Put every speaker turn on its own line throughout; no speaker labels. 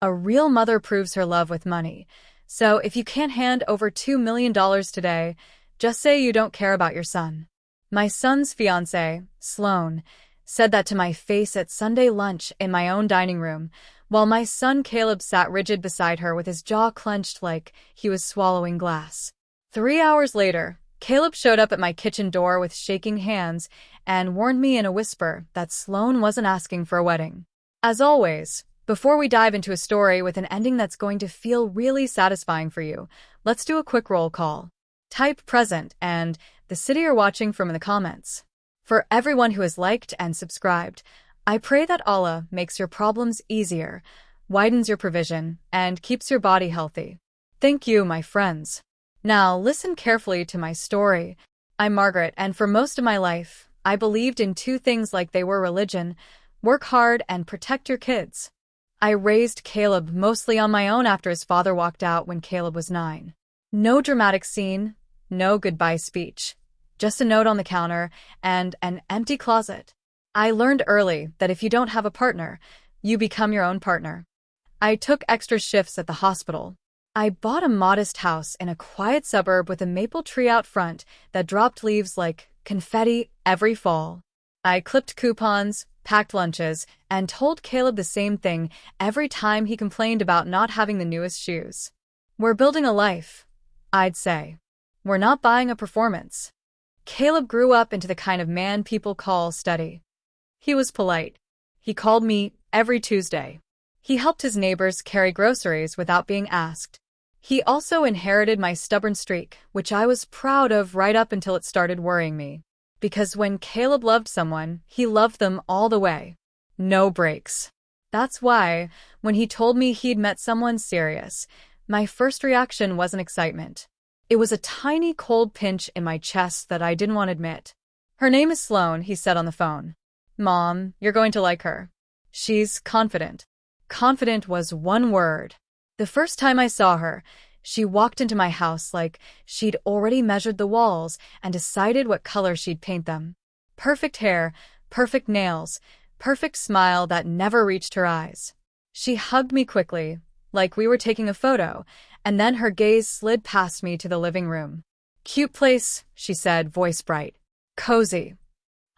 A real mother proves her love with money. So if you can't hand over $2 million today, just say you don't care about your son. My son's fiancée, Sloane, said that to my face at Sunday lunch in my own dining room, while my son Caleb sat rigid beside her with his jaw clenched like he was swallowing glass. 3 hours later, Caleb showed up at my kitchen door with shaking hands and warned me in a whisper that Sloane wasn't asking for a wedding. As always, before we dive into a story with an ending that's going to feel really satisfying for you, let's do a quick roll call. Type present and the city you're watching from in the comments. For everyone who has liked and subscribed, I pray that Allah makes your problems easier, widens your provision, and keeps your body healthy. Thank you, my friends. Now, listen carefully to my story. I'm Margaret, and for most of my life, I believed in two things like they were religion: work hard and protect your kids. I raised Caleb mostly on my own after his father walked out when Caleb was 9. No dramatic scene, no goodbye speech. Just a note on the counter and an empty closet. I learned early that if you don't have a partner, you become your own partner. I took extra shifts at the hospital. I bought a modest house in a quiet suburb with a maple tree out front that dropped leaves like confetti every fall. I clipped coupons, packed lunches, and told Caleb the same thing every time he complained about not having the newest shoes. We're building a life, I'd say. We're not buying a performance. Caleb grew up into the kind of man people call steady. He was polite. He called me every Tuesday. He helped his neighbors carry groceries without being asked. He also inherited my stubborn streak, which I was proud of right up until it started worrying me. Because when Caleb loved someone, he loved them all the way. No breaks. That's why, when he told me he'd met someone serious, my first reaction wasn't excitement. It was a tiny cold pinch in my chest that I didn't want to admit. Her name is Sloane, he said on the phone. Mom, you're going to like her. She's confident. Confident was one word. The first time I saw her, she walked into my house like she'd already measured the walls and decided what color she'd paint them. Perfect hair, perfect nails, perfect smile that never reached her eyes. She hugged me quickly, like we were taking a photo, and then her gaze slid past me to the living room. Cute place, she said, voice bright. Cozy.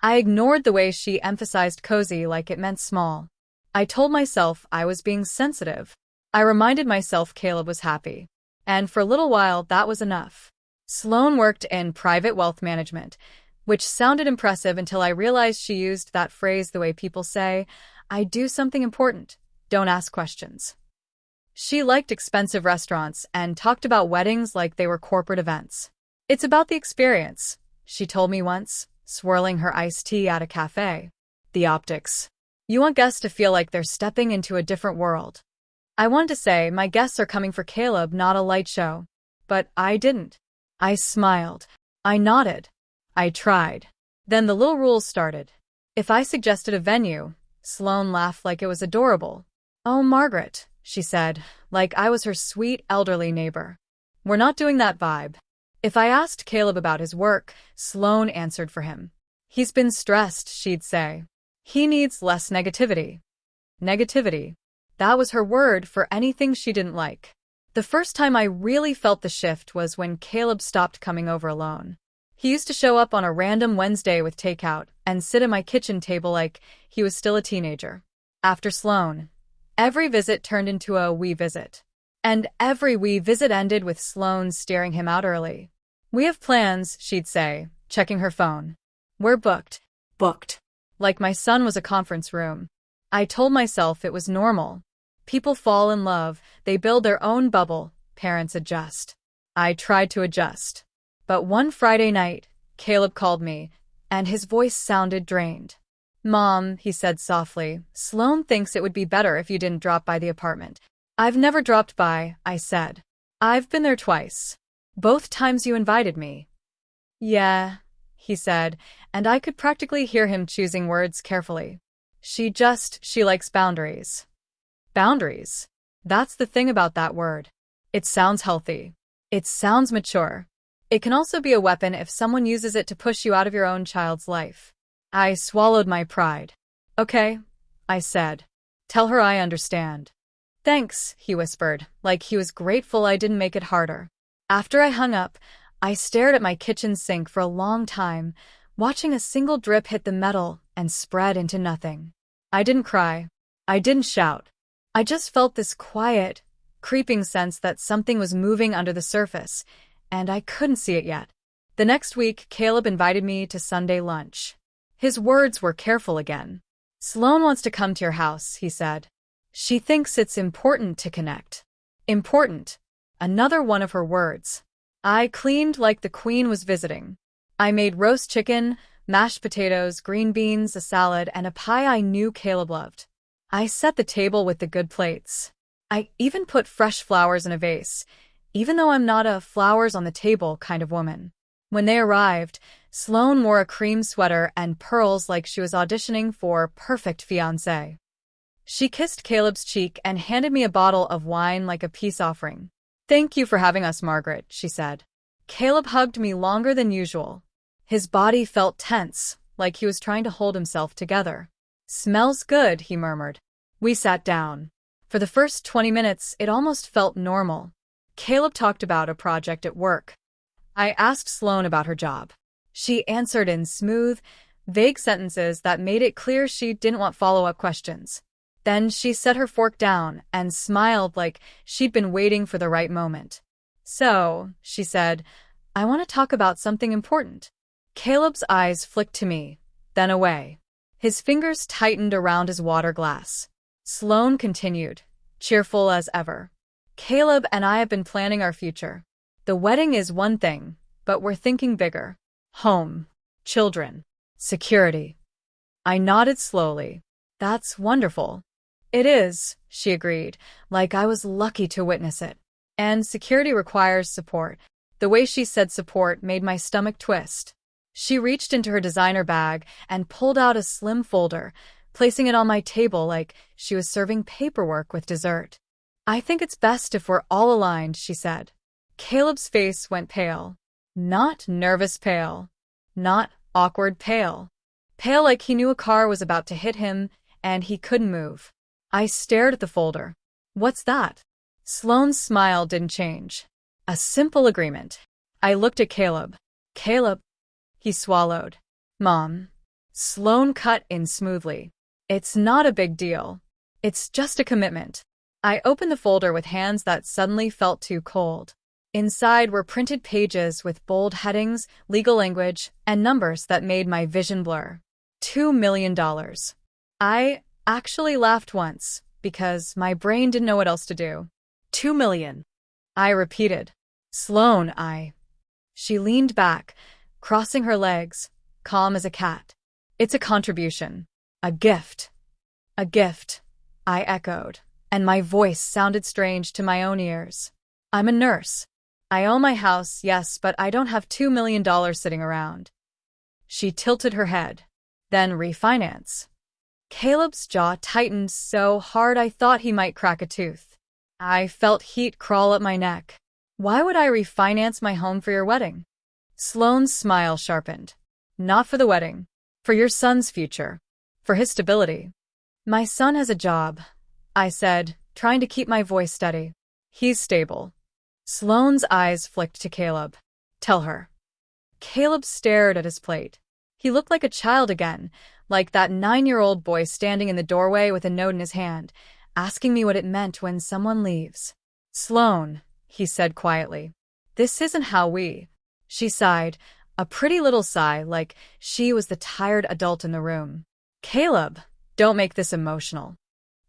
I ignored the way she emphasized cozy like it meant small. I told myself I was being sensitive. I reminded myself Caleb was happy. And for a little while, that was enough. Sloane worked in private wealth management, which sounded impressive until I realized she used that phrase the way people say, I do something important, don't ask questions. She liked expensive restaurants and talked about weddings like they were corporate events. It's about the experience, she told me once, swirling her iced tea at a cafe. The optics. You want guests to feel like they're stepping into a different world. I wanted to say my guests are coming for Caleb, not a light show. But I didn't. I smiled. I nodded. I tried. Then the little rules started. If I suggested a venue, Sloane laughed like it was adorable. Oh, Margaret, she said, like I was her sweet elderly neighbor. We're not doing that vibe. If I asked Caleb about his work, Sloane answered for him. He's been stressed, she'd say. He needs less negativity. Negativity. That was her word for anything she didn't like. The first time I really felt the shift was when Caleb stopped coming over alone. He used to show up on a random Wednesday with takeout and sit at my kitchen table like he was still a teenager. After Sloane, every visit turned into a we visit. And every we visit ended with Sloane steering him out early. We have plans, she'd say, checking her phone. We're booked. Booked. Like my son was a conference room. I told myself it was normal. People fall in love, they build their own bubble, parents adjust. I tried to adjust. But one Friday night, Caleb called me, and his voice sounded drained. Mom, he said softly, Sloane thinks it would be better if you didn't drop by the apartment. I've never dropped by, I said. I've been there twice. Both times you invited me. Yeah, he said, and I could practically hear him choosing words carefully. She likes boundaries. Boundaries. That's the thing about that word. It sounds healthy. It sounds mature. It can also be a weapon if someone uses it to push you out of your own child's life. I swallowed my pride. Okay, I said. Tell her I understand. Thanks, he whispered, like he was grateful I didn't make it harder. After I hung up, I stared at my kitchen sink for a long time, watching a single drip hit the metal and spread into nothing. I didn't cry. I didn't shout. I just felt this quiet, creeping sense that something was moving under the surface, and I couldn't see it yet. The next week, Caleb invited me to Sunday lunch. His words were careful again. Sloane wants to come to your house, he said. She thinks it's important to connect. Important. Another one of her words. I cleaned like the queen was visiting. I made roast chicken, mashed potatoes, green beans, a salad, and a pie I knew Caleb loved. I set the table with the good plates. I even put fresh flowers in a vase, even though I'm not a flowers on the table kind of woman. When they arrived, Sloane wore a cream sweater and pearls like she was auditioning for Perfect Fiancée. She kissed Caleb's cheek and handed me a bottle of wine like a peace offering. Thank you for having us, Margaret, she said. Caleb hugged me longer than usual. His body felt tense, like he was trying to hold himself together. Smells good, he murmured. We sat down. For the first 20 minutes, it almost felt normal. Caleb talked about a project at work. I asked Sloane about her job. She answered in smooth, vague sentences that made it clear she didn't want follow-up questions. Then she set her fork down and smiled like she'd been waiting for the right moment. So, she said, I want to talk about something important. Caleb's eyes flicked to me, then away. His fingers tightened around his water glass. Sloane continued, cheerful as ever. Caleb and I have been planning our future. The wedding is one thing, but we're thinking bigger. Home, children, security. I nodded slowly. That's wonderful. It is, she agreed, like I was lucky to witness it. And security requires support. The way she said support made my stomach twist. She reached into her designer bag and pulled out a slim folder, placing it on my table like she was serving paperwork with dessert. I think it's best if we're all aligned, she said. Caleb's face went pale. Not nervous pale. Not awkward pale. Pale like he knew a car was about to hit him and he couldn't move. I stared at the folder. What's that? Sloane's smile didn't change. A simple agreement. I looked at Caleb. Caleb. He swallowed. Mom. Sloane cut in smoothly. It's not a big deal. It's just a commitment. I opened the folder with hands that suddenly felt too cold. Inside were printed pages with bold headings, legal language, and numbers that made my vision blur. $2 million. I actually laughed once, because my brain didn't know what else to do. 2 million. I repeated. Sloane, She leaned back, crossing her legs, calm as a cat. It's a contribution. A gift. A gift, I echoed, and my voice sounded strange to my own ears. I'm a nurse. I own my house, yes, but I don't have $2 million sitting around. She tilted her head. Then refinance. Caleb's jaw tightened so hard I thought he might crack a tooth. I felt heat crawl up my neck. Why would I refinance my home for your wedding? Sloane's smile sharpened. Not for the wedding. For your son's future. For his stability. My son has a job, I said, trying to keep my voice steady. He's stable. Sloane's eyes flicked to Caleb. Tell her. Caleb stared at his plate. He looked like a child again, like that 9-year-old boy standing in the doorway with a note in his hand, asking me what it meant when someone leaves. Sloane, he said quietly. This isn't how we. She sighed, a pretty little sigh like she was the tired adult in the room. Caleb, don't make this emotional.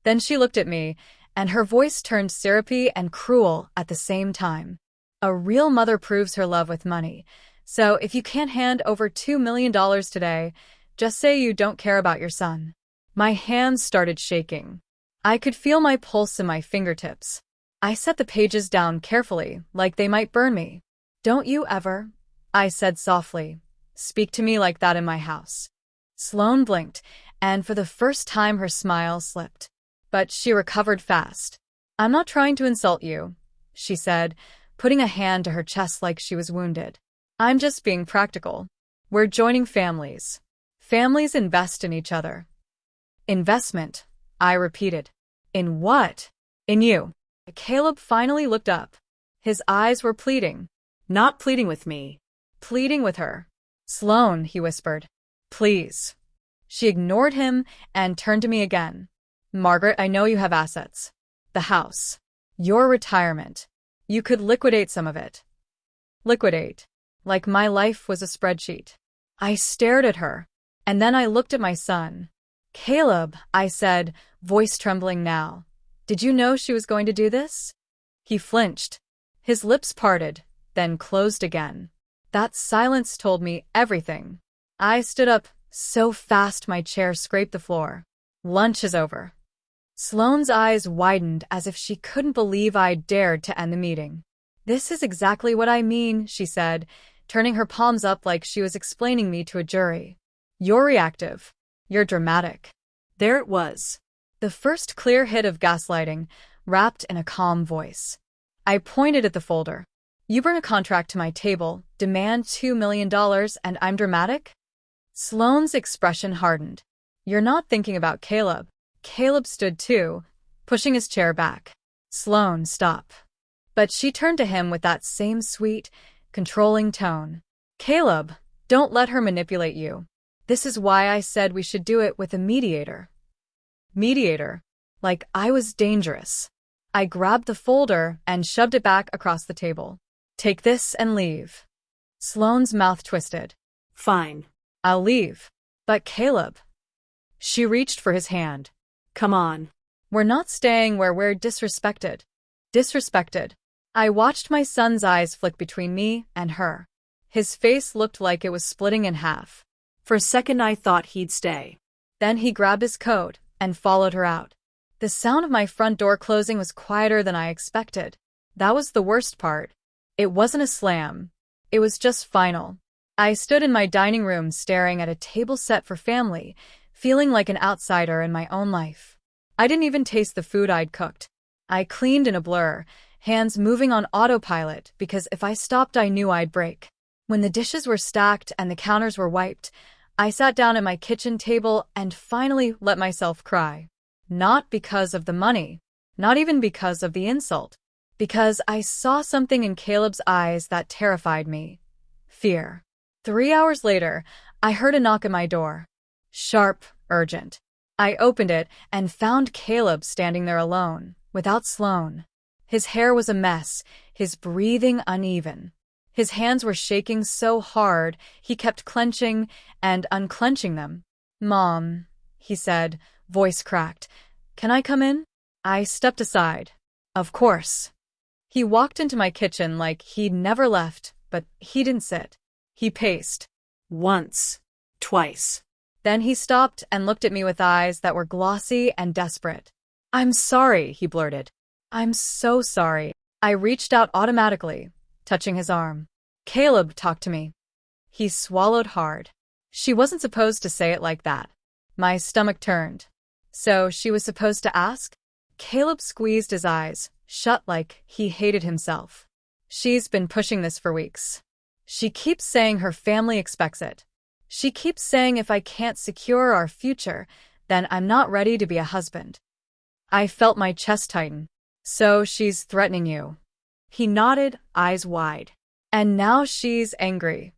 Then she looked at me, and her voice turned syrupy and cruel at the same time. A real mother proves her love with money. So if you can't hand over $2 million today, just say you don't care about your son. My hands started shaking. I could feel my pulse in my fingertips. I set the pages down carefully, like they might burn me. Don't you ever, I said softly, speak to me like that in my house. Sloane blinked, and for the first time her smile slipped. But she recovered fast. I'm not trying to insult you, she said, putting a hand to her chest like she was wounded. I'm just being practical. We're joining families. Families invest in each other. Investment, I repeated. In what? In you. Caleb finally looked up. His eyes were pleading.
Not pleading with me.
Pleading with her. Sloane, he whispered. Please. She ignored him and turned to me again. Margaret, I know you have assets. The house. Your retirement. You could liquidate some of it. Liquidate. Like my life was a spreadsheet. I stared at her. And then I looked at my son. Caleb, I said, voice trembling now. Did you know she was going to do this? He flinched. His lips parted, then closed again. That silence told me everything. I stood up so fast my chair scraped the floor. Lunch is over. Sloane's eyes widened as if she couldn't believe I'd dared to end the meeting. This is exactly what I mean, she said, turning her palms up like she was explaining me to a jury. You're reactive. You're dramatic.
There it was.
The first clear hit of gaslighting, wrapped in a calm voice. I pointed at the folder. You bring a contract to my table, demand $2 million, and I'm dramatic? Sloane's expression hardened. You're not thinking about Caleb. Caleb stood too, pushing his chair back. Sloane, stop. But she turned to him with that same sweet, controlling tone. Caleb, don't let her manipulate you. This is why I said we should do it with a mediator. Mediator? Like I was dangerous. I grabbed the folder and shoved it back across the table. Take this and leave. Sloane's mouth twisted.
Fine.
I'll leave. But Caleb. She reached for his hand.
Come on.
We're not staying where we're disrespected. Disrespected. I watched my son's eyes flick between me and her. His face looked like it was splitting in half.
For a second I thought he'd stay.
Then he grabbed his coat and followed her out. The sound of my front door closing was quieter than I expected. That was the worst part. It wasn't a slam. It was just final. I stood in my dining room staring at a table set for family, feeling like an outsider in my own life. I didn't even taste the food I'd cooked. I cleaned in a blur, hands moving on autopilot because if I stopped I knew I'd break. When the dishes were stacked and the counters were wiped, I sat down at my kitchen table and finally let myself cry. Not because of the money, not even because of the insult, because I saw something in Caleb's eyes that terrified me. Fear. 3 hours later, I heard a knock at my door. Sharp, urgent. I opened it and found Caleb standing there alone, without Sloane. His hair was a mess, his breathing uneven. His hands were shaking so hard, he kept clenching and unclenching them. Mom, he said, voice cracked. Can I come in? I stepped aside. Of course. He walked into my kitchen like he'd never left, but he didn't sit. He paced.
Once. Twice.
Then he stopped and looked at me with eyes that were glossy and desperate. I'm sorry, he blurted. I'm so sorry. I reached out automatically, touching his arm. Caleb, talk to me. He swallowed hard. She wasn't supposed to say it like that. My stomach turned. So she was supposed to ask? Caleb squeezed his eyes, shut like he hated himself. She's been pushing this for weeks. She keeps saying her family expects it. She keeps saying if I can't secure our future, then I'm not ready to be a husband. I felt my chest tighten. So she's threatening you. He nodded, eyes wide. And now she's angry.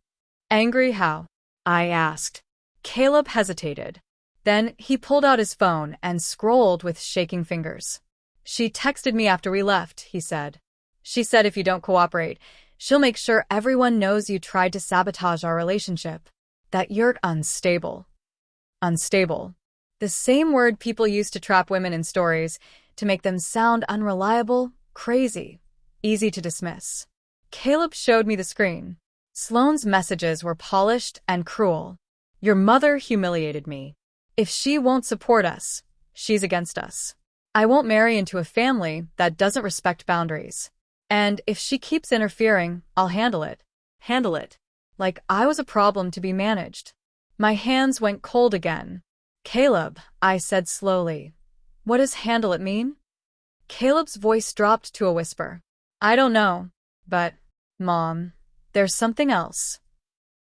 Angry how? I asked. Caleb hesitated. Then he pulled out his phone and scrolled with shaking fingers. She texted me after we left, he said. She said if you don't cooperate, she'll make sure everyone knows you tried to sabotage our relationship. That you're unstable. Unstable. The same word people use to trap women in stories, to make them sound unreliable, crazy, easy to dismiss. Caleb showed me the screen. Sloane's messages were polished and cruel. Your mother humiliated me. If she won't support us, she's against us. I won't marry into a family that doesn't respect boundaries. And if she keeps interfering, I'll handle it. Handle it. Like I was a problem to be managed. My hands went cold again. Caleb, I said slowly. What does handle it mean? Caleb's voice dropped to a whisper. I don't know, but, Mom, there's something else.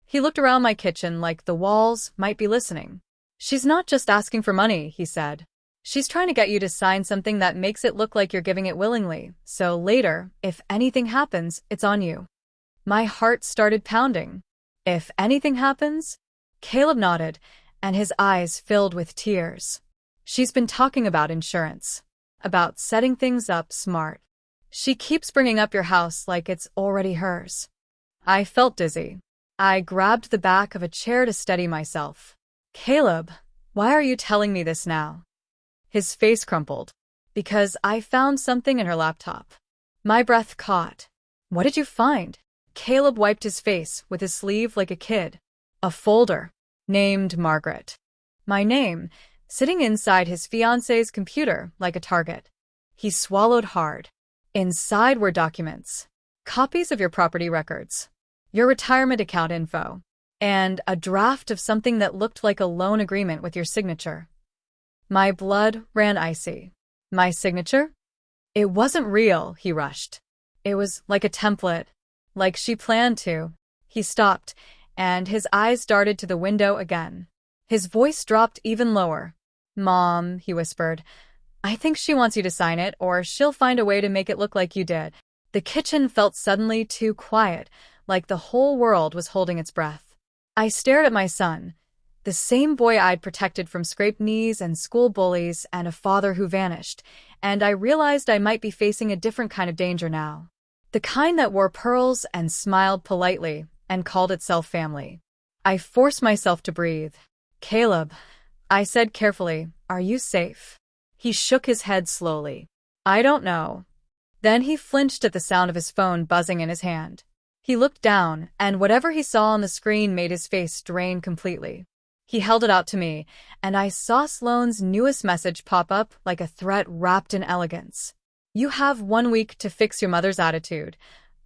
He looked around my kitchen like the walls might be listening. She's not just asking for money, he said. She's trying to get you to sign something that makes it look like you're giving it willingly, so later, if anything happens, it's on you. My heart started pounding. If anything happens? Caleb nodded, and his eyes filled with tears. She's been talking about insurance, about setting things up smart. She keeps bringing up your house like it's already hers. I felt dizzy. I grabbed the back of a chair to steady myself. Caleb, why are you telling me this now? His face crumpled. Because I found something in her laptop. My breath caught. What did you find? Caleb wiped his face with his sleeve like a kid. A folder. Named Margaret. My name, sitting inside his fiancée's computer like a target. He swallowed hard. Inside were documents. Copies of your property records. Your retirement account info. And a draft of something that looked like a loan agreement with your signature. My blood ran icy. My signature? It wasn't real, he rushed. It was like a template. Like she planned to. He stopped, and his eyes darted to the window again. His voice dropped even lower. Mom, he whispered, I think she wants you to sign it, or she'll find a way to make it look like you did. The kitchen felt suddenly too quiet, like the whole world was holding its breath. I stared at my son, the same boy I'd protected from scraped knees and school bullies and a father who vanished, and I realized I might be facing a different kind of danger now. The kind that wore pearls and smiled politely and called itself family. I forced myself to breathe. Caleb, I said carefully, are you safe? He shook his head slowly. I don't know. Then he flinched at the sound of his phone buzzing in his hand. He looked down, and whatever he saw on the screen made his face drain completely. He held it out to me, and I saw Sloane's newest message pop up like a threat wrapped in elegance. You have 1 week to fix your mother's attitude,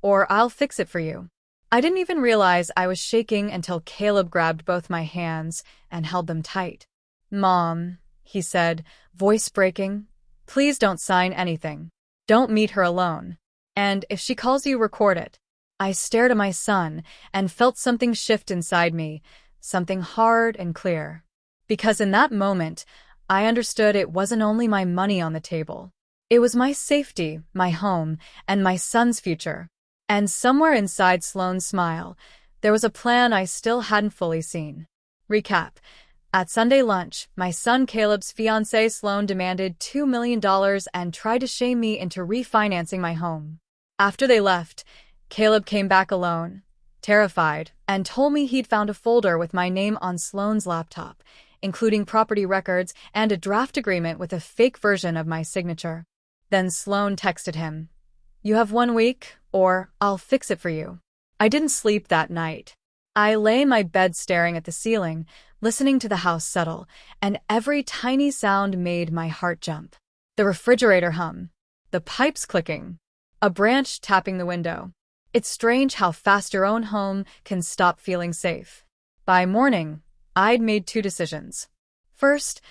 or I'll fix it for you. I didn't even realize I was shaking until Caleb grabbed both my hands and held them tight. Mom, he said, voice breaking, please don't sign anything. Don't meet her alone. And if she calls you, record it. I stared at my son and felt something shift inside me, something hard and clear. Because in that moment, I understood it wasn't only my money on the table. It was my safety, my home, and my son's future. And somewhere inside Sloane's smile, there was a plan I still hadn't fully seen. Recap. At Sunday lunch, my son Caleb's fiancée Sloane demanded $2 million and tried to shame me into refinancing my home. After they left, Caleb came back alone, terrified, and told me he'd found a folder with my name on Sloane's laptop, including property records and a draft agreement with a fake version of my signature. Then Sloane texted him, You have 1 week, or I'll fix it for you. I didn't sleep that night. I lay in my bed staring at the ceiling, listening to the house settle, and every tiny sound made my heart jump. The refrigerator hum, the pipes clicking, a branch tapping the window. It's strange how fast your own home can stop feeling safe. By morning, I'd made 2 decisions. First,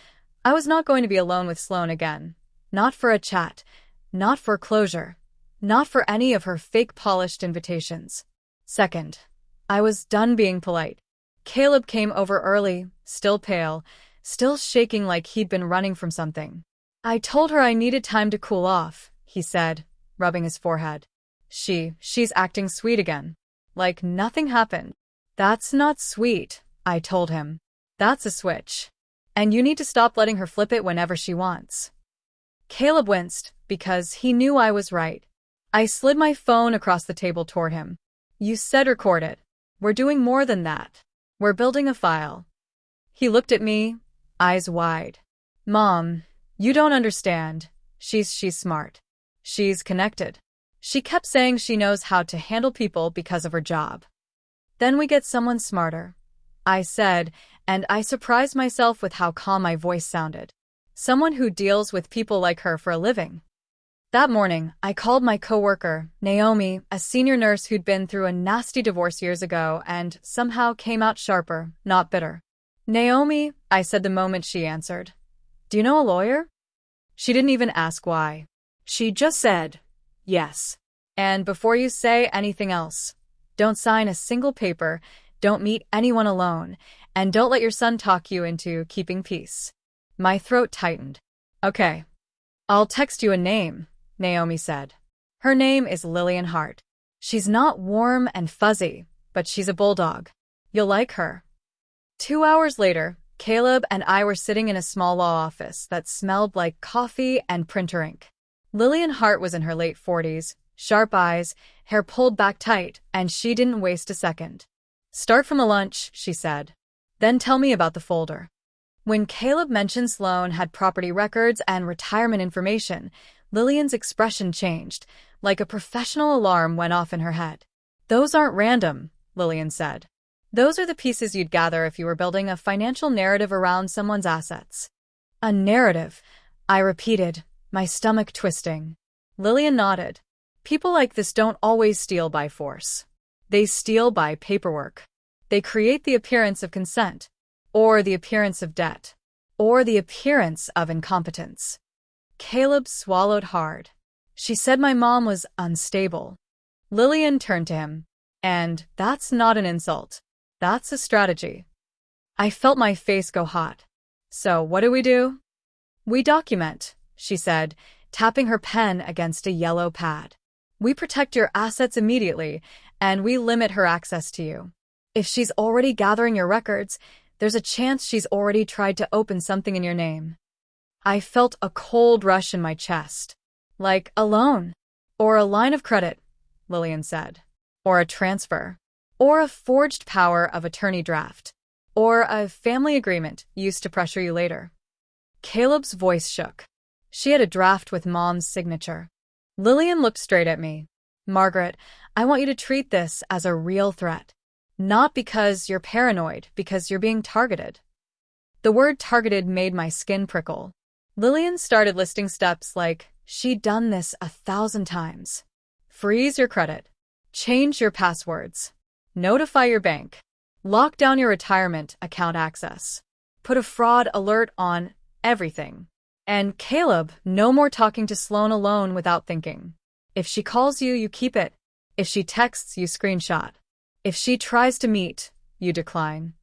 I was not going to be alone with Sloane again. Not for a chat, not for closure, not for any of her fake polished invitations. Second, I was done being polite. Caleb came over early, still pale, still shaking like he'd been running from something. I told her I needed time to cool off, he said, rubbing his forehead. She's acting sweet again. Like nothing happened. That's not sweet, I told him. That's a switch. And you need to stop letting her flip it whenever she wants. Caleb winced, because he knew I was right. I slid my phone across the table toward him. You said record it. We're doing more than that. We're building a file. He looked at me, eyes wide. Mom, you don't understand. She's smart. She's connected. She kept saying she knows how to handle people because of her job. Then we get someone smarter, I said, and I surprised myself with how calm my voice sounded. Someone who deals with people like her for a living. That morning, I called my coworker, Naomi, a senior nurse who'd been through a nasty divorce years ago and somehow came out sharper, not bitter. Naomi, I said the moment she answered. Do you know a lawyer? She didn't even ask why. She just said, yes. And before you say anything else, don't sign a single paper, don't meet anyone alone, and don't let your son talk you into keeping peace. My throat tightened. Okay. I'll text you a name, Naomi said. Her name is Lillian Hart. She's not warm and fuzzy, but she's a bulldog. You'll like her. 2 hours later, Caleb and I were sitting in a small law office that smelled like coffee and printer ink. Lillian Hart was in her late 40s, sharp eyes, hair pulled back tight, and she didn't waste a second. Start from the lunch, she said. Then tell me about the folder. When Caleb mentioned Sloan had property records and retirement information, Lillian's expression changed, like a professional alarm went off in her head. Those aren't random, Lillian said. Those are the pieces you'd gather if you were building a financial narrative around someone's assets. A narrative, I repeated, my stomach twisting. Lillian nodded. People like this don't always steal by force. They steal by paperwork. They create the appearance of consent, or the appearance of debt, or the appearance of incompetence. Caleb swallowed hard. She said my mom was unstable. Lillian turned to him. And that's not an insult. That's a strategy. I felt my face go hot. So what do? We document, she said, tapping her pen against a yellow pad. We protect your assets immediately, and we limit her access to you. If she's already gathering your records, there's a chance she's already tried to open something in your name. I felt a cold rush in my chest. Like a loan, or a line of credit, Lillian said, or a transfer, or a forged power of attorney draft, or a family agreement used to pressure you later. Caleb's voice shook. She had a draft with Mom's signature. Lillian looked straight at me. Margaret, I want you to treat this as a real threat. Not because you're paranoid, because you're being targeted. The word targeted made my skin prickle. Lillian started listing steps like she'd done this 1,000 times. Freeze your credit. Change your passwords. Notify your bank. Lock down your retirement account access. Put a fraud alert on everything. And Caleb, no more talking to Sloan alone without thinking. If she calls you, you keep it. If she texts, you screenshot. If she tries to meet, you decline.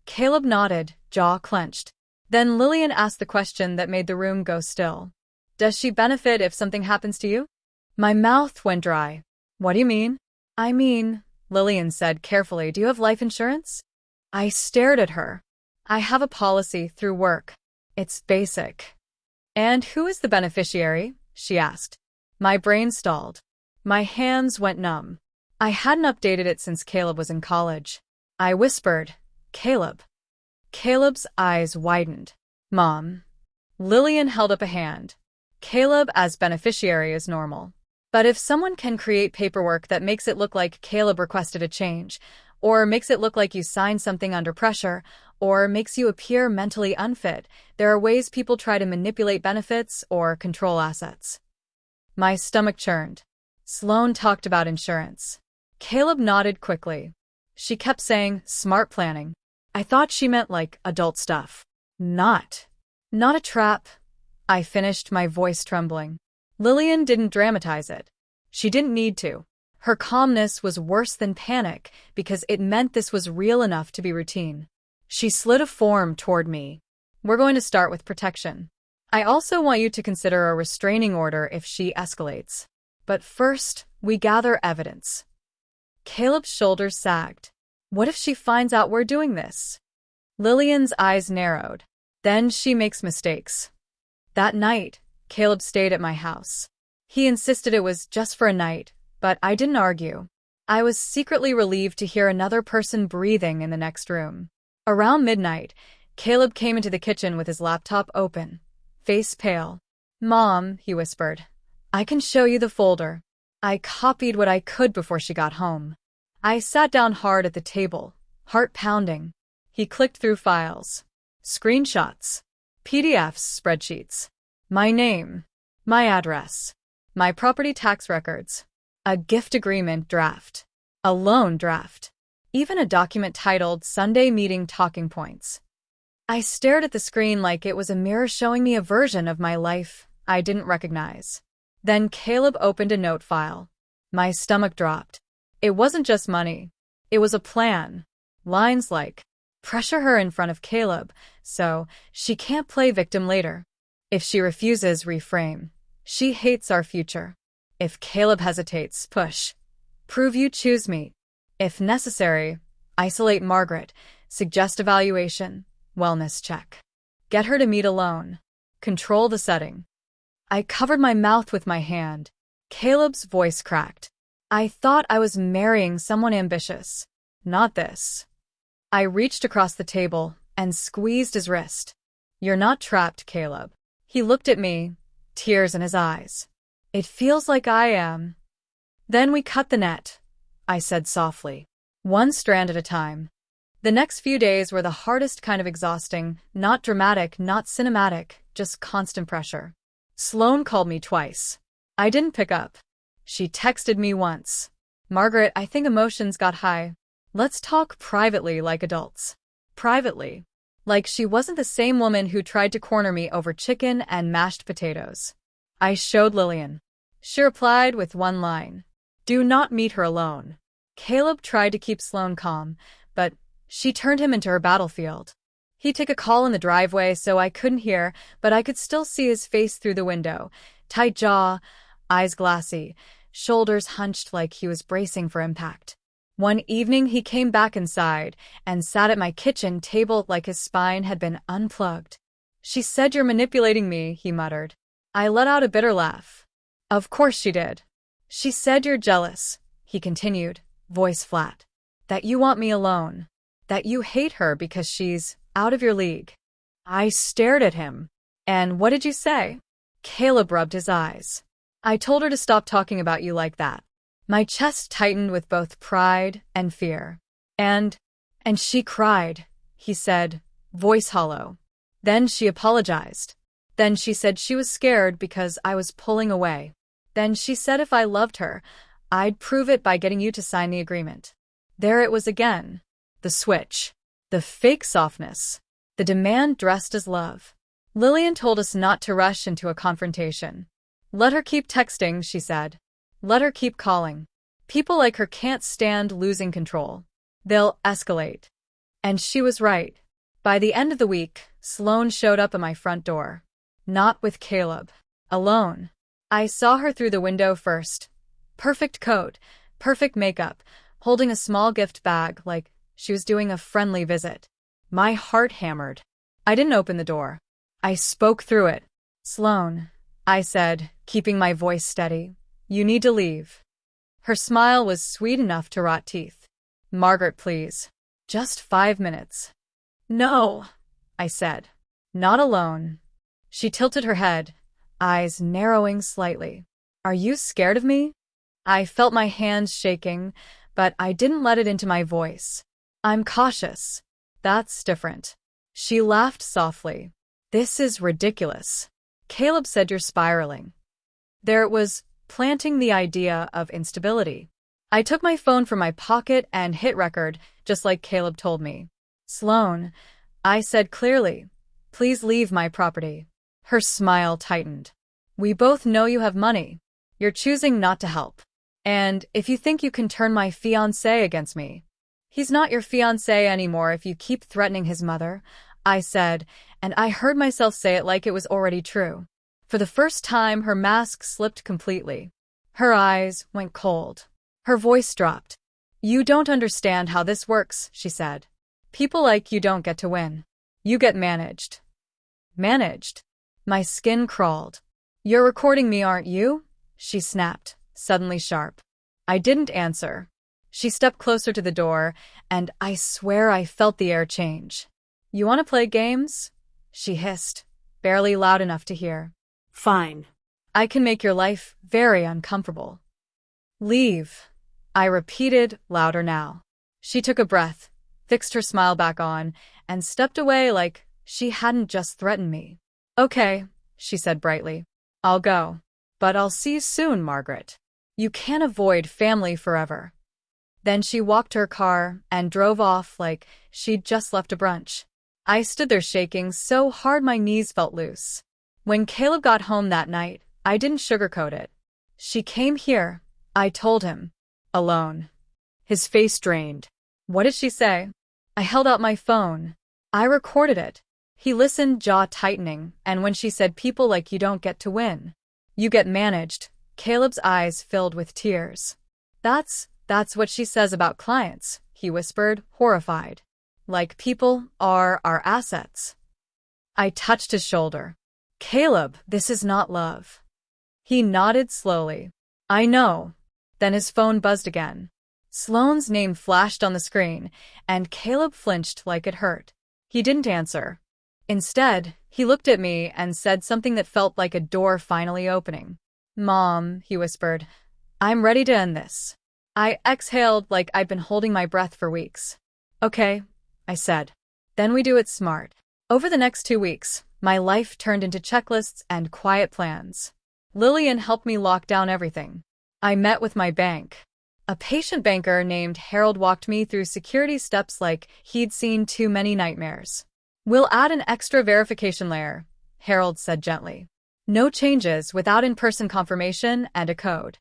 Caleb nodded, jaw clenched. Then Lillian asked the question that made the room go still. Does she benefit if something happens to you? My mouth went dry. What do you mean? I mean, Lillian said carefully, do you have life insurance? I stared at her. I have a policy through work. It's basic. And who is the beneficiary? She asked. My brain stalled. My hands went numb. I hadn't updated it since Caleb was in college. I whispered, Caleb. Caleb's eyes widened. Mom. Lillian held up a hand. Caleb as beneficiary is normal. But if someone can create paperwork that makes it look like Caleb requested a change, or makes it look like you signed something under pressure, or makes you appear mentally unfit, there are ways people try to manipulate benefits or control assets. My stomach churned. Sloan talked about insurance. Caleb nodded quickly. She kept saying, smart planning. I thought she meant like adult stuff. Not a trap. I finished, my voice trembling. Lillian didn't dramatize it. She didn't need to. Her calmness was worse than panic because it meant this was real enough to be routine. She slid a form toward me. We're going to start with protection. I also want you to consider a restraining order if she escalates. But first, we gather evidence. Caleb's shoulders sagged. What if she finds out we're doing this? Lillian's eyes narrowed. Then she makes mistakes. That night, Caleb stayed at my house. He insisted it was just for a night, but I didn't argue. I was secretly relieved to hear another person breathing in the next room. Around midnight, Caleb came into the kitchen with his laptop open, face pale. Mom, he whispered, I can show you the folder. I copied what I could before she got home. I sat down hard at the table, heart pounding. He clicked through files. Screenshots. PDFs, spreadsheets. My name. My address. My property tax records. A gift agreement draft. A loan draft. Even a document titled Sunday Meeting Talking Points. I stared at the screen like it was a mirror showing me a version of my life I didn't recognize. Then Caleb opened a note file. My stomach dropped. It wasn't just money. It was a plan. Lines like, pressure her in front of Caleb, so she can't play victim later. If she refuses, reframe. She hates our future. If Caleb hesitates, push. Prove you choose me. If necessary, isolate Margaret. Suggest evaluation. Wellness check. Get her to meet alone. Control the setting. I covered my mouth with my hand. Caleb's voice cracked. I thought I was marrying someone ambitious. Not this. I reached across the table and squeezed his wrist. You're not trapped, Caleb. He looked at me, tears in his eyes. It feels like I am. Then we cut the net, I said softly. One strand at a time. The next few days were the hardest kind of exhausting, not dramatic, not cinematic, just constant pressure. Sloane called me twice. I didn't pick up. She texted me once. Margaret, I think emotions got high. Let's talk privately like adults. Privately. Like she wasn't the same woman who tried to corner me over chicken and mashed potatoes. I showed Lillian. She replied with one line. Do not meet her alone. Caleb tried to keep Sloane calm, but she turned him into her battlefield. He took a call in the driveway so I couldn't hear, but I could still see his face through the window. Tight jaw, eyes glassy, shoulders hunched like he was bracing for impact. One evening he came back inside and sat at my kitchen table like his spine had been unplugged. She said you're manipulating me, he muttered. I let out a bitter laugh. Of course she did. She said you're jealous, he continued, voice flat. That you want me alone. That you hate her because she's out of your league. I stared at him. And what did you say? Caleb rubbed his eyes. I told her to stop talking about you like that. My chest tightened with both pride and fear. And she cried, he said, voice hollow. Then she apologized. Then she said she was scared because I was pulling away. Then she said if I loved her, I'd prove it by getting you to sign the agreement. There it was again. The switch. The fake softness. The demand dressed as love. Lillian told us not to rush into a confrontation. Let her keep texting, she said. Let her keep calling. People like her can't stand losing control. They'll escalate. And she was right. By the end of the week, Sloane showed up at my front door. Not with Caleb. Alone. I saw her through the window first. Perfect coat, perfect makeup, holding a small gift bag like she was doing a friendly visit. My heart hammered. I didn't open the door. I spoke through it. Sloane, I said, keeping my voice steady. You need to leave. Her smile was sweet enough to rot teeth. Margaret, please. Just 5 minutes. No, I said. Not alone. She tilted her head, eyes narrowing slightly. Are you scared of me? I felt my hands shaking, but I didn't let it into my voice. I'm cautious. That's different. She laughed softly. This is ridiculous. Caleb said you're spiraling. There it was, planting the idea of instability. I took my phone from my pocket and hit record, just like Caleb told me. Sloane, I said clearly, please leave my property. Her smile tightened. We both know you have money. You're choosing not to help. And if you think you can turn my fiancé against me. He's not your fiancé anymore if you keep threatening his mother, I said, and I heard myself say it like it was already true. For the first time, her mask slipped completely. Her eyes went cold. Her voice dropped. You don't understand how this works, she said. People like you don't get to win. You get managed. Managed? My skin crawled. You're recording me, aren't you? She snapped, suddenly sharp. I didn't answer. She stepped closer to the door, and I swear I felt the air change. You want to play games? She hissed, barely loud enough to hear.
Fine.
I can make your life very uncomfortable. Leave, I repeated, louder now. She took a breath, fixed her smile back on, and stepped away like she hadn't just threatened me. Okay, she said brightly. I'll go. But I'll see you soon, Margaret. You can't avoid family forever. Then she walked to her car and drove off like she'd just left a brunch. I stood there shaking so hard my knees felt loose. When Caleb got home that night, I didn't sugarcoat it. She came here, I told him. Alone. His face drained. What did she say? I held out my phone. I recorded it. He listened, jaw tightening, and when she said people like you don't get to win, you get managed, Caleb's eyes filled with tears. That's what she says about clients, he whispered, horrified. Like people are our assets. I touched his shoulder. Caleb, this is not love. He nodded slowly. I know. Then his phone buzzed again. Sloane's name flashed on the screen, and Caleb flinched like it hurt. He didn't answer. Instead, he looked at me and said something that felt like a door finally opening. Mom, he whispered, I'm ready to end this. I exhaled like I'd been holding my breath for weeks. Okay, I said. Then we do it smart. Over the next 2 weeks, my life turned into checklists and quiet plans. Lillian helped me lock down everything. I met with my bank. A patient banker named Harold walked me through security steps like he'd seen too many nightmares. We'll add an extra verification layer, Harold said gently. No changes without in-person confirmation and a code.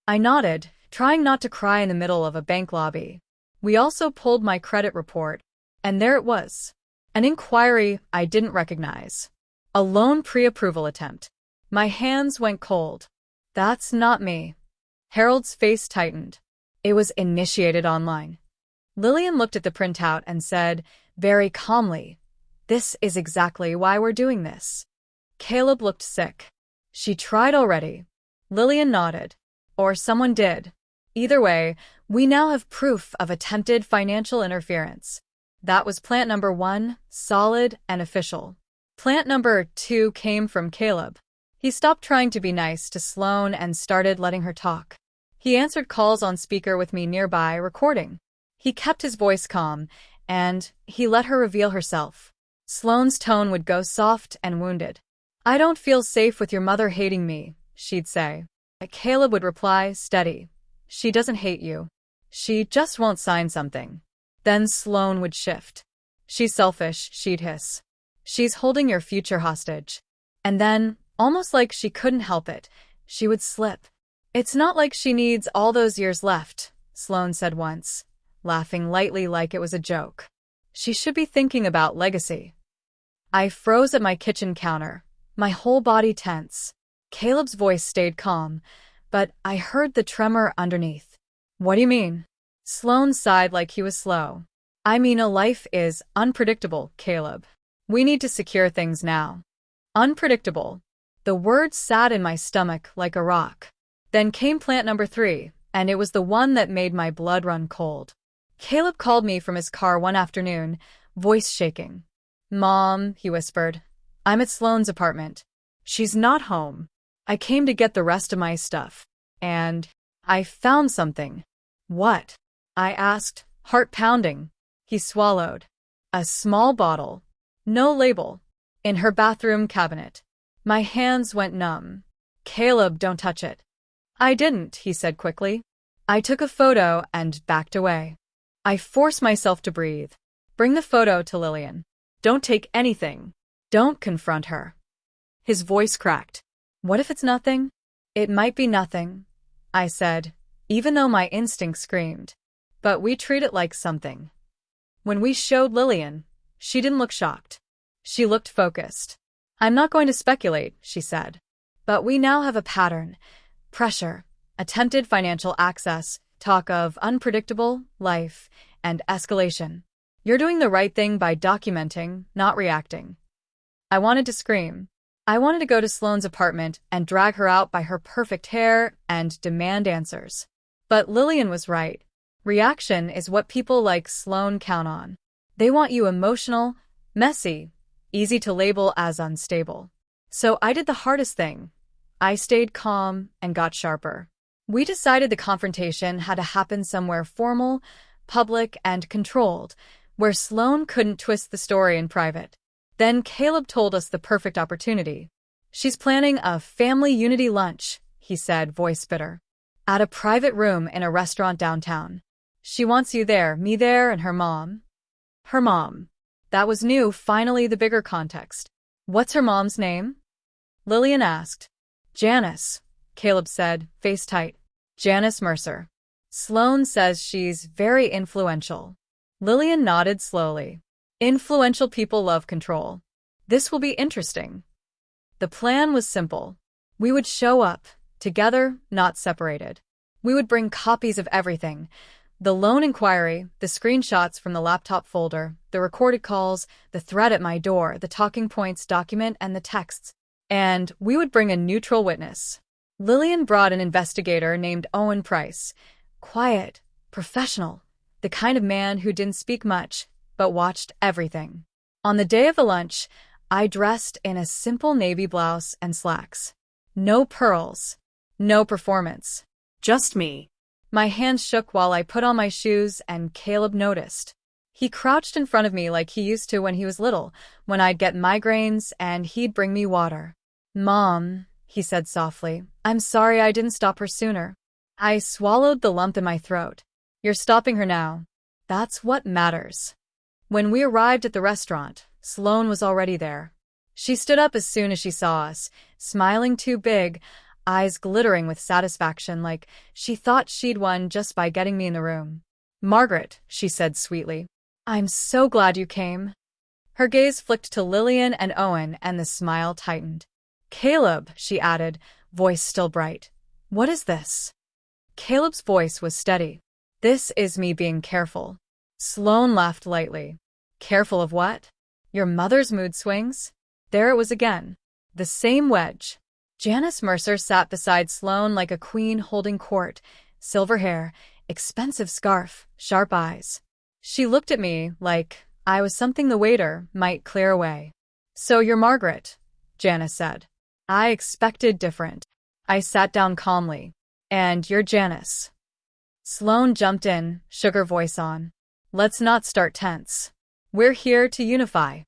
I nodded, trying not to cry in the middle of a bank lobby. We also pulled my credit report, and there it was. An inquiry I didn't recognize. A loan pre-approval attempt. My hands went cold. That's not me. Harold's face tightened. It was initiated online. Lillian looked at the printout and said, very calmly, this is exactly why we're doing this. Caleb looked sick. She tried already. Lillian nodded. Or someone did. Either way, we now have proof of attempted financial interference. That was plant number 1, solid and official. Plant number 2 came from Caleb. He stopped trying to be nice to Sloane and started letting her talk. He answered calls on speaker with me nearby, recording. He kept his voice calm, and he let her reveal herself. Sloane's tone would go soft and wounded. I don't feel safe with your mother hating me, she'd say. Caleb would reply, steady. She doesn't hate you. She just won't sign something. Then Sloane would shift. She's selfish, she'd hiss. She's holding your future hostage. And then, almost like she couldn't help it, she would slip. It's not like she needs all those years left, Sloane said once, laughing lightly like it was a joke. She should be thinking about legacy. I froze at my kitchen counter, my whole body tense. Caleb's voice stayed calm, but I heard the tremor underneath. What do you mean? Sloane sighed like he was slow. I mean, a life is unpredictable, Caleb. We need to secure things now. Unpredictable. The word sat in my stomach like a rock. Then came plant number 3, and it was the one that made my blood run cold. Caleb called me from his car one afternoon, voice shaking. Mom, he whispered, I'm at Sloane's apartment. She's not home. I came to get the rest of my stuff. And I found something. What? I asked, heart pounding. He swallowed. A small bottle. No label. In her bathroom cabinet. My hands went numb. Caleb, don't touch it. I didn't, he said quickly. I took a photo and backed away. I forced myself to breathe. Bring the photo to Lillian. Don't take anything. Don't confront her. His voice cracked. What if it's nothing? It might be nothing, I said, even though my instinct screamed. But we treat it like something. When we showed Lillian, she didn't look shocked. She looked focused. I'm not going to speculate, she said. But we now have a pattern. Pressure, attempted financial access, talk of unpredictable life, and escalation. You're doing the right thing by documenting, not reacting. I wanted to scream. I wanted to go to Sloane's apartment and drag her out by her perfect hair and demand answers. But Lillian was right. Reaction is what people like Sloane count on. They want you emotional, messy, easy to label as unstable. So I did the hardest thing. I stayed calm and got sharper. We decided the confrontation had to happen somewhere formal, public, and controlled, where Sloane couldn't twist the story in private. Then Caleb told us the perfect opportunity. She's planning a family unity lunch, he said, voice bitter. At a private room in a restaurant downtown. She wants you there, me there, and her mom. Her mom. That was new, finally the bigger context. What's her mom's name? Lillian asked. Janice, Caleb said, face tight. Janice Mercer. Sloane says she's very influential. Lillian nodded slowly. Influential people love control. This will be interesting. The plan was simple. We would show up, together, not separated. We would bring copies of everything. The loan inquiry, the screenshots from the laptop folder, the recorded calls, the threat at my door, the talking points document, and the texts. And we would bring a neutral witness. Lillian brought an investigator named Owen Price. Quiet, professional, the kind of man who didn't speak much, but watched everything. On the day of the lunch, I dressed in a simple navy blouse and slacks. No pearls. No performance.
Just me.
My hands shook while I put on my shoes, and Caleb noticed. He crouched in front of me like he used to when he was little, when I'd get migraines and he'd bring me water. "Mom," he said softly, "I'm sorry I didn't stop her sooner." I swallowed the lump in my throat. "You're stopping her now. That's what matters." When we arrived at the restaurant, Sloane was already there. She stood up as soon as she saw us, smiling too big, eyes glittering with satisfaction like she thought she'd won just by getting me in the room. "Margaret," she said sweetly, "I'm so glad you came." Her gaze flicked to Lillian and Owen, and the smile tightened. "Caleb," she added, voice still bright. "What is this?" Caleb's voice was steady. "This is me being careful." Sloane laughed lightly. "Careful of what? Your mother's mood swings?" There it was again. The same wedge. Janice Mercer sat beside Sloane like a queen holding court. Silver hair, expensive scarf, sharp eyes. She looked at me like I was something the waiter might clear away. "So you're Margaret," Janice said. I expected different. I sat down calmly. "And you're Janice." Sloane jumped in, shook her voice on. "Let's not start tense. We're here to unify."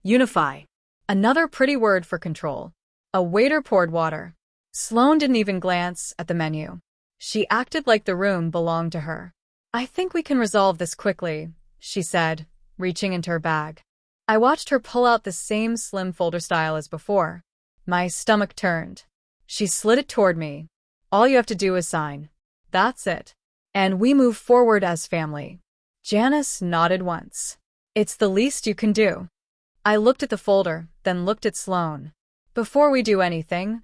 Unify.
Another pretty word for control. A waiter poured water. Sloane didn't even glance at the menu. She acted like the room belonged to her. "I think we can resolve this quickly," she said, reaching into her bag. I watched her pull out the same slim folder style as before. My stomach turned. She slid it toward me. "All you have to do is sign. That's it. And we move forward as family." Janice nodded once. "It's the least you can do." I looked at the folder, then looked at Sloane. "Before we do anything,"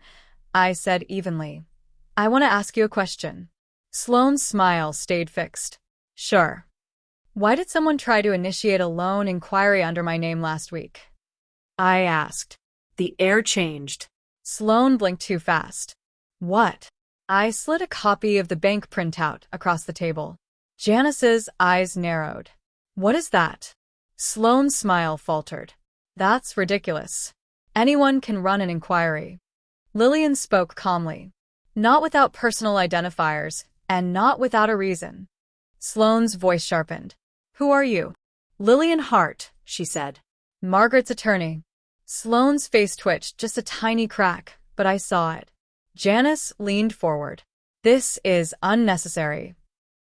I said evenly, "I want to ask you a question." Sloane's smile stayed fixed. "Sure." "Why did someone try to initiate a loan inquiry under my name last week?" I asked.
The air changed.
Sloane blinked too fast. "What?" I slid a copy of the bank printout across the table. Janice's eyes narrowed. "What is that?" Sloane's smile faltered. "That's ridiculous. Anyone can run an inquiry." Lillian spoke calmly. "Not without personal identifiers, and not without a reason." Sloane's voice sharpened. "Who are you?" "Lillian Hart," she said. "Margaret's attorney." Sloane's face twitched just a tiny crack, but I saw it. Janice leaned forward. "This is unnecessary."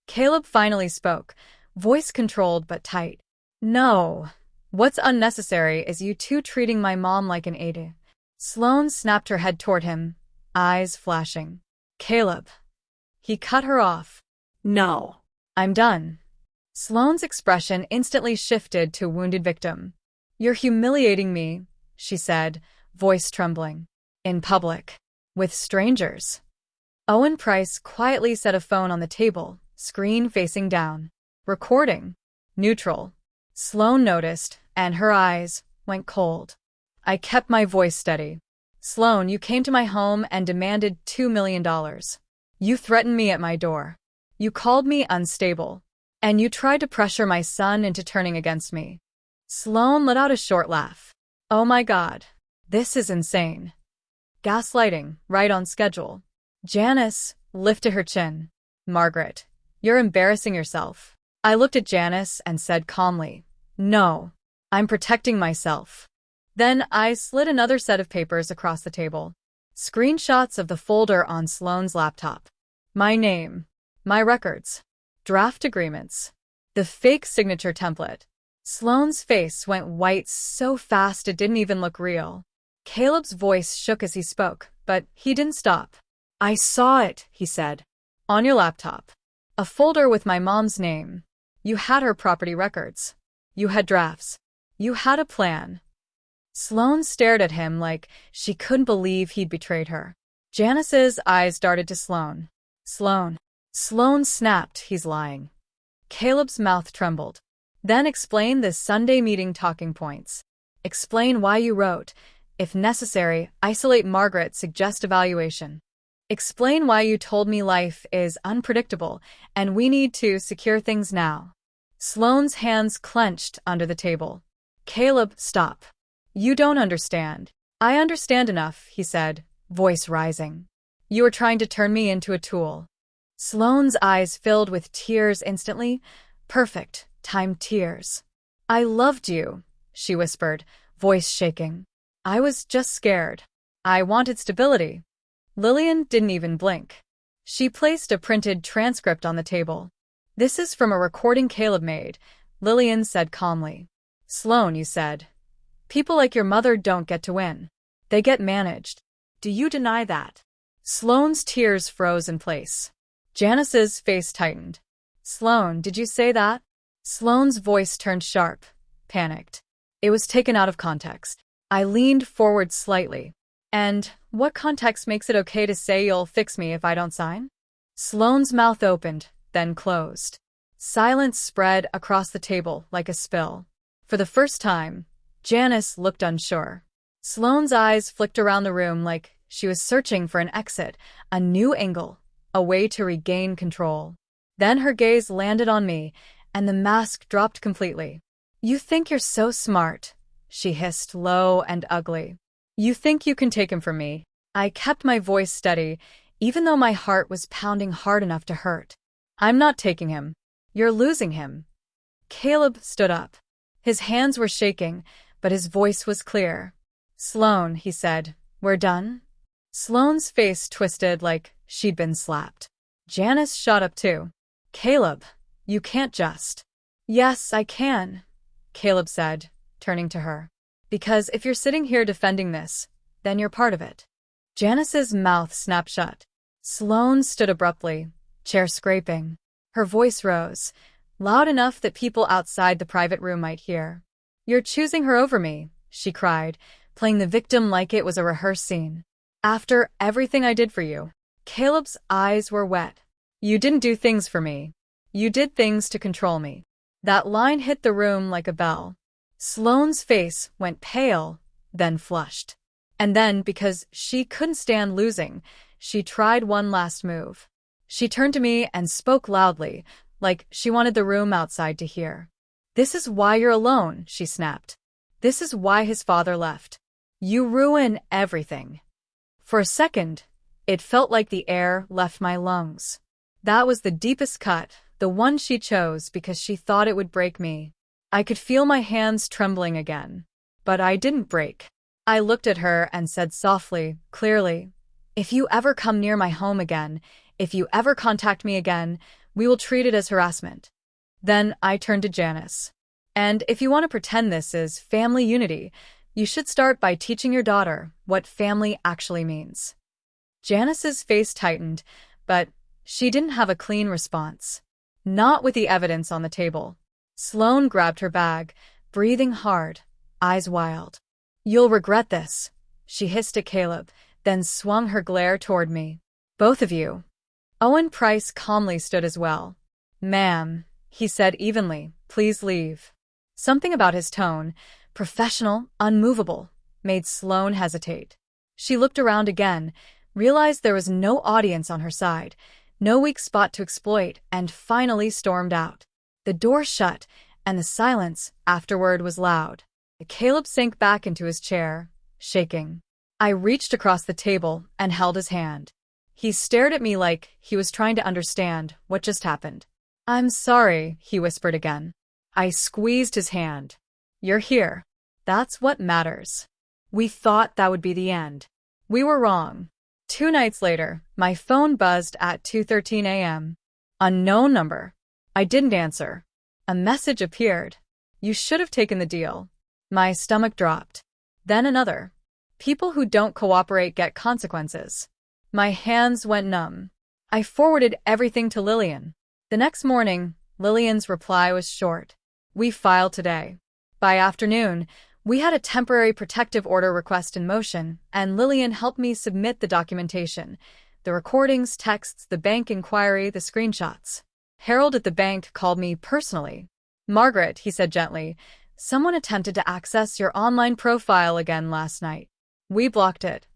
Caleb finally spoke, voice controlled but tight. "No. What's unnecessary is you two treating my mom like an aide." Sloane snapped her head toward him, eyes flashing. "Caleb." He cut her off.
"No."
"I'm done." Sloane's expression instantly shifted to wounded victim. "You're humiliating me," she said, voice trembling. "In public. With strangers." Owen Price quietly set a phone on the table, screen facing down. "Recording. Neutral." Sloane noticed, and her eyes went cold. I kept my voice steady. "Sloane, you came to my home and demanded $2 million. You threatened me at my door. You called me unstable. And you tried to pressure my son into turning against me." Sloane let out a short laugh. "Oh my God. This is insane. Gaslighting, right on schedule." Janice lifted her chin. "Margaret, you're embarrassing yourself." I looked at Janice and said calmly, "No, I'm protecting myself." Then I slid another set of papers across the table. Screenshots of the folder on Sloane's laptop. My name. My records. Draft agreements. The fake signature template. Sloane's face went white so fast it didn't even look real. Caleb's voice shook as he spoke, but he didn't stop. "I saw it," he said. "On your laptop. A folder with my mom's name. You had her property records. You had drafts. You had a plan." Sloane stared at him like she couldn't believe he'd betrayed her. Janice's eyes darted to Sloane. Sloane. Sloane snapped, he's lying. Caleb's mouth trembled. Then explain this Sunday meeting talking points. Explain why you wrote, if necessary, isolate Margaret, suggest evaluation. Explain why you told me life is unpredictable and we need to secure things now. Sloane's hands clenched under the table. Caleb, stop. You don't understand. I understand enough, he said, voice rising. You are trying to turn me into a tool. Sloane's eyes filled with tears instantly. Perfect, timed tears. I loved you, she whispered, voice shaking. I was just scared. I wanted stability. Lillian didn't even blink. She placed a printed transcript on the table. This is from a recording Caleb made, Lillian said calmly. Sloane, you said. People like your mother don't get to win. They get managed. Do you deny that? Sloane's tears froze in place. Janice's face tightened. Sloane, did you say that? Sloane's voice turned sharp, panicked. It was taken out of context. I leaned forward slightly. And what context makes it okay to say you'll fix me if I don't sign? Sloane's mouth opened, then closed. Silence spread across the table like a spill. For the first time, Janice looked unsure. Sloane's eyes flicked around the room like she was searching for an exit, a new angle, a way to regain control. Then her gaze landed on me, and the mask dropped completely. You think you're so smart, she hissed low and ugly. You think you can take him from me. I kept my voice steady, even though my heart was pounding hard enough to hurt. I'm not taking him. You're losing him. Caleb stood up. His hands were shaking, but his voice was clear. Sloane, he said, we're done? Sloane's face twisted like she'd been slapped. Janice shot up too. Caleb, you can't just. Yes, I can, Caleb said, turning to her. Because if you're sitting here defending this, then you're part of it. Janice's mouth snapped shut. Sloane stood abruptly, chair scraping. Her voice rose, loud enough that people outside the private room might hear. You're choosing her over me, she cried, playing the victim like it was a rehearsed scene. After everything I did for you. Caleb's eyes were wet. You didn't do things for me. You did things to control me. That line hit the room like a bell. Sloane's face went pale, then flushed. And then, because she couldn't stand losing, she tried one last move. She turned to me and spoke loudly, like she wanted the room outside to hear. This is why you're alone, she snapped. This is why his father left. You ruin everything. For a second, it felt like the air left my lungs. That was the deepest cut, the one she chose because she thought it would break me. I could feel my hands trembling again. But I didn't break. I looked at her and said softly, clearly, if you ever come near my home again, if you ever contact me again, we will treat it as harassment. Then I turned to Janice. And if you want to pretend this is family unity, you should start by teaching your daughter what family actually means. Janice's face tightened, but she didn't have a clean response. Not with the evidence on the table. Sloane grabbed her bag, breathing hard, eyes wild. You'll regret this, she hissed at Caleb, then swung her glare toward me. Both of you. Owen Price calmly stood as well. Ma'am, he said evenly, please leave. Something about his tone, professional, unmovable, made Sloane hesitate. She looked around again, realized there was no audience on her side, no weak spot to exploit, and finally stormed out. The door shut, and the silence afterward was loud. Caleb sank back into his chair, shaking. I reached across the table and held his hand. He stared at me like he was trying to understand what just happened. I'm sorry, he whispered again. I squeezed his hand. You're here. That's what matters. We thought that would be the end. We were wrong. 2 nights later, my phone buzzed at 2:13 a.m. Unknown number. I didn't answer. A message appeared. You should have taken the deal. My stomach dropped. Then another. People who don't cooperate get consequences. My hands went numb. I forwarded everything to Lillian. The next morning, Lillian's reply was short. We filed today. By afternoon, We had a temporary protective order request in motion, and Lillian helped me submit the documentation. The recordings, texts, the bank inquiry, the screenshots. Harold at the bank called me personally. "Margaret," he said gently, "someone attempted to access your online profile again last night. We blocked it."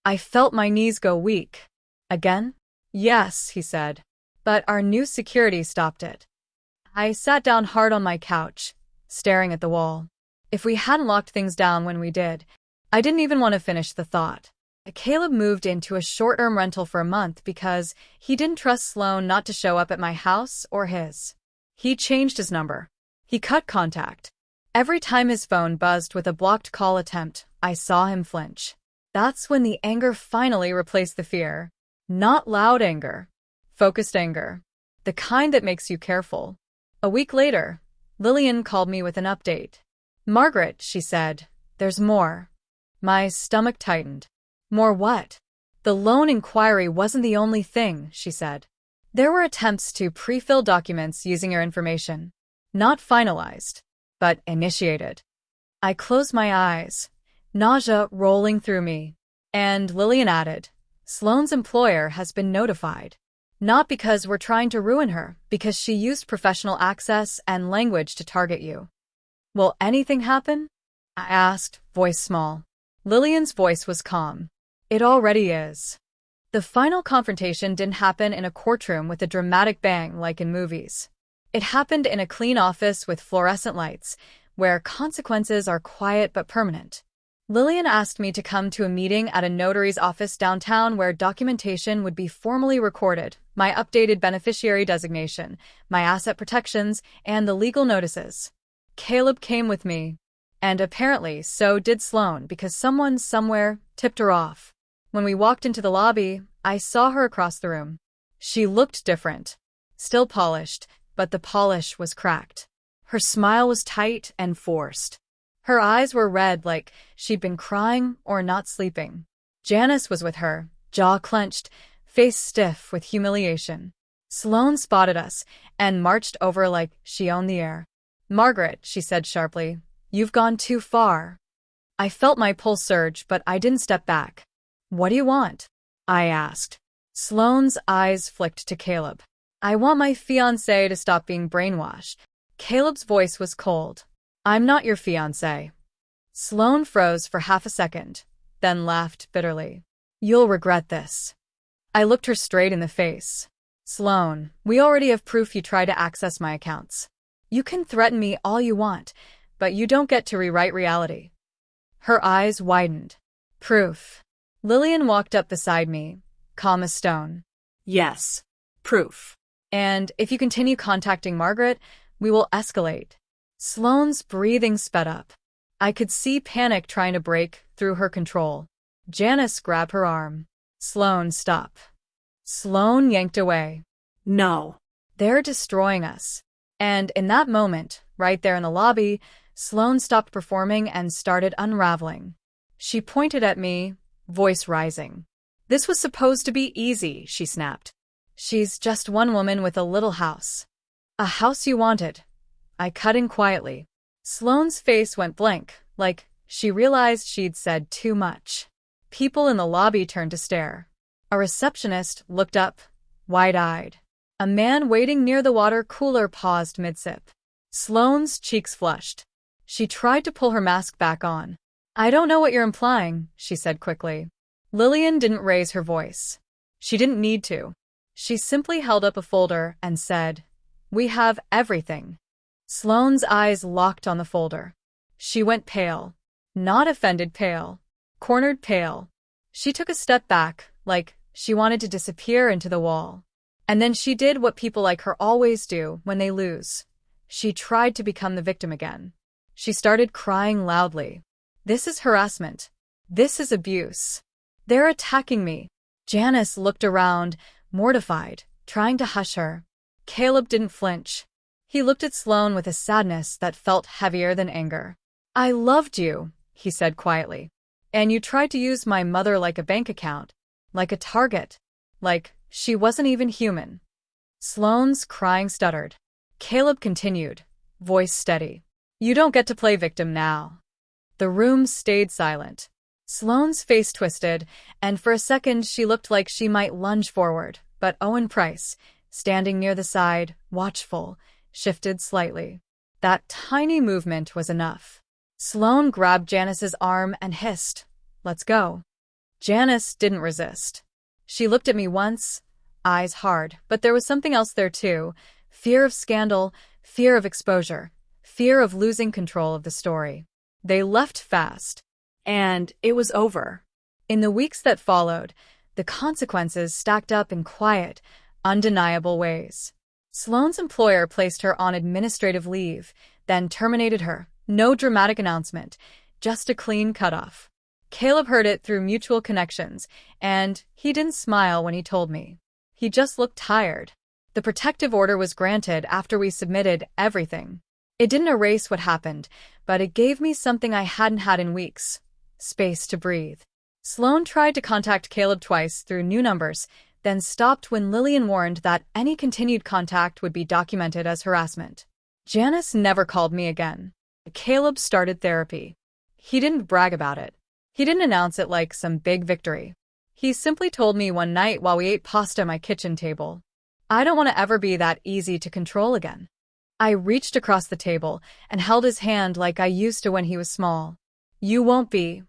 I felt my knees go weak. "Again?" "Yes," he said. "But our new security stopped it." I sat down hard on my couch, staring at the wall. If we hadn't locked things down when we did, I didn't even want to finish the thought. Caleb moved into a short-term rental for a month because he didn't trust Sloane not to show up at my house or his. He changed his number. He cut contact. Every time his phone buzzed with a blocked call attempt, I saw him flinch. That's when the anger finally replaced the fear. Not loud anger. Focused anger. The kind that makes you careful. A week later, Lillian called me with an update. "Margaret," she said, "there's more." My stomach tightened. "More what?" "The loan inquiry wasn't the only thing," she said. "There were attempts to pre-fill documents using your information. Not finalized, but initiated." I closed my eyes, nausea rolling through me. And Lillian added, "Sloane's employer has been notified. Not because we're trying to ruin her, because she used professional access and language to target you." "Will anything happen?" I asked, voice small. Lillian's voice was calm. "It already is." The final confrontation didn't happen in a courtroom with a dramatic bang like in movies. It happened in a clean office with fluorescent lights, where consequences are quiet but permanent. Lillian asked me to come to a meeting at a notary's office downtown where documentation would be formally recorded, my updated beneficiary designation, my asset protections, and the legal notices. Caleb came with me. And apparently so did Sloane because someone somewhere tipped her off. When we walked into the lobby, I saw her across the room. She looked different. Still polished, but the polish was cracked. Her smile was tight and forced. Her eyes were red like she'd been crying or not sleeping. Janice was with her, jaw clenched, face stiff with humiliation. Sloane spotted us and marched over like she owned the air. "Margaret," she said sharply, "you've gone too far." I felt my pulse surge, but I didn't step back. "What do you want?" I asked. Sloane's eyes flicked to Caleb. "I want my fiancé to stop being brainwashed." Caleb's voice was cold. "I'm not your fiancé." Sloane froze for half a second, then laughed bitterly. "You'll regret this." I looked her straight in the face. "Sloane, we already have proof you tried to access my accounts. You can threaten me all you want, but you don't get to rewrite reality." Her eyes widened. "Proof." Lillian walked up beside me, calm as stone.
"Yes. Proof.
"And if you continue contacting Margaret, we will escalate." Sloane's breathing sped up. I could see panic trying to break through her control. Janice grabbed her arm. "Sloane, stop." Sloane yanked away.
No.
"They're destroying us." And in that moment, right there in the lobby, Sloane stopped performing and started unraveling. She pointed at me, voice rising. "This was supposed to be easy," she snapped. "She's just one woman with a little house." "A house you wanted." I cut in quietly. Sloane's face went blank, like she realized she'd said too much. People in the lobby turned to stare. A receptionist looked up, wide-eyed. A man waiting near the water cooler paused mid-sip. Sloane's cheeks flushed. She tried to pull her mask back on. "I don't know what you're implying," she said quickly. Lillian didn't raise her voice. She didn't need to. She simply held up a folder and said, "We have everything." Sloane's eyes locked on the folder. She went pale. Not offended pale. Cornered pale. She took a step back, like she wanted to disappear into the wall. And then she did what people like her always do when they lose. She tried to become the victim again. She started crying loudly. "This is harassment. This is abuse. They're attacking me." Janice looked around, mortified, trying to hush her. Caleb didn't flinch. He looked at Sloane with a sadness that felt heavier than anger. "I loved you," he said quietly. "And you tried to use my mother like a bank account, like a target, like she wasn't even human." Sloane's crying stuttered. Caleb continued, voice steady. "You don't get to play victim now." The room stayed silent. Sloane's face twisted, and for a second she looked like she might lunge forward, but Owen Price, standing near the side, watchful, shifted slightly. That tiny movement was enough. Sloane grabbed Janice's arm and hissed, "Let's go." Janice didn't resist. She looked at me once, eyes hard, but there was something else there too. Fear of scandal, fear of exposure, fear of losing control of the story. They left fast.
And it was over.
In the weeks that followed, the consequences stacked up in quiet, undeniable ways. Sloane's employer placed her on administrative leave, then terminated her. No dramatic announcement, just a clean cutoff. Caleb heard it through mutual connections, and he didn't smile when he told me. He just looked tired. The protective order was granted after we submitted everything. It didn't erase what happened, but it gave me something I hadn't had in weeks. Space to breathe. Sloane tried to contact Caleb twice through new numbers, then stopped when Lillian warned that any continued contact would be documented as harassment. Janice never called me again. Caleb started therapy. He didn't brag about it. He didn't announce it like some big victory. He simply told me one night while we ate pasta at my kitchen table, "I don't want to ever be that easy to control again." I reached across the table and held his hand like I used to when he was small. "You won't be,"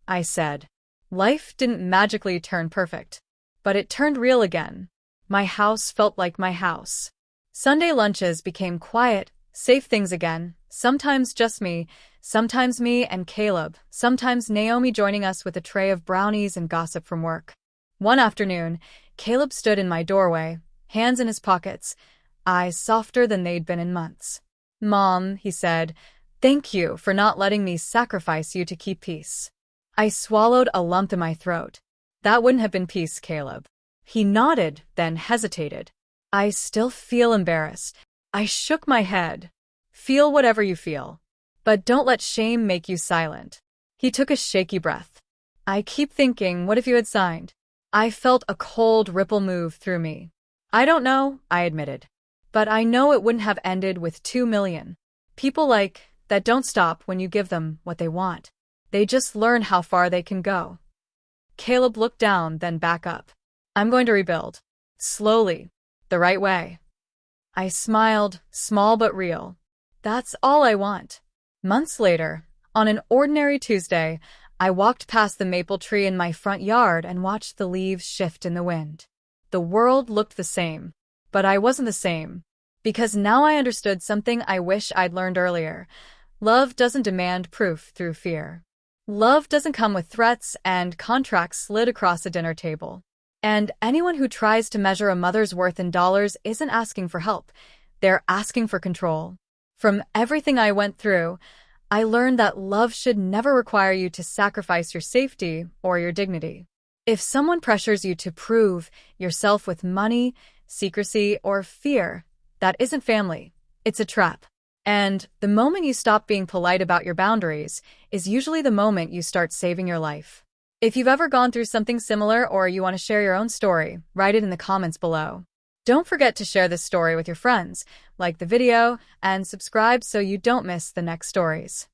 I said. Life didn't magically turn perfect, but it turned real again. My house felt like my house. Sunday lunches became quiet, safe things again, sometimes just me, sometimes me and Caleb, sometimes Naomi joining us with a tray of brownies and gossip from work. One afternoon, Caleb stood in my doorway, hands in his pockets, eyes softer than they'd been in months. "Mom," he said, "thank you for not letting me sacrifice you to keep peace." I swallowed a lump in my throat. "That wouldn't have been peace, Caleb." He nodded, then hesitated. "I still feel embarrassed." I shook my head. "Feel whatever you feel. But don't let shame make you silent." He took a shaky breath. "I keep thinking, what if you had signed?" I felt a cold ripple move through me. "I don't know," I admitted. "But I know it wouldn't have ended with 2 million. People like that don't stop when you give them what they want. They just learn how far they can go." Caleb looked down, then back up. "I'm going to rebuild. Slowly. The right way." I smiled, small but real. "That's all I want." Months later, on an ordinary Tuesday, I walked past the maple tree in my front yard and watched the leaves shift in the wind. The world looked the same, but I wasn't the same. Because now I understood something I wish I'd learned earlier. Love doesn't demand proof through fear. Love doesn't come with threats and contracts slid across a dinner table. And anyone who tries to measure a mother's worth in dollars isn't asking for help. They're asking for control. From everything I went through, I learned that love should never require you to sacrifice your safety or your dignity. If someone pressures you to prove yourself with money, secrecy, or fear, that isn't family. It's a trap. And the moment you stop being polite about your boundaries is usually the moment you start saving your life. If you've ever gone through something similar or you want to share your own story, write it in the comments below. Don't forget to share this story with your friends, like the video, and subscribe so you don't miss the next stories.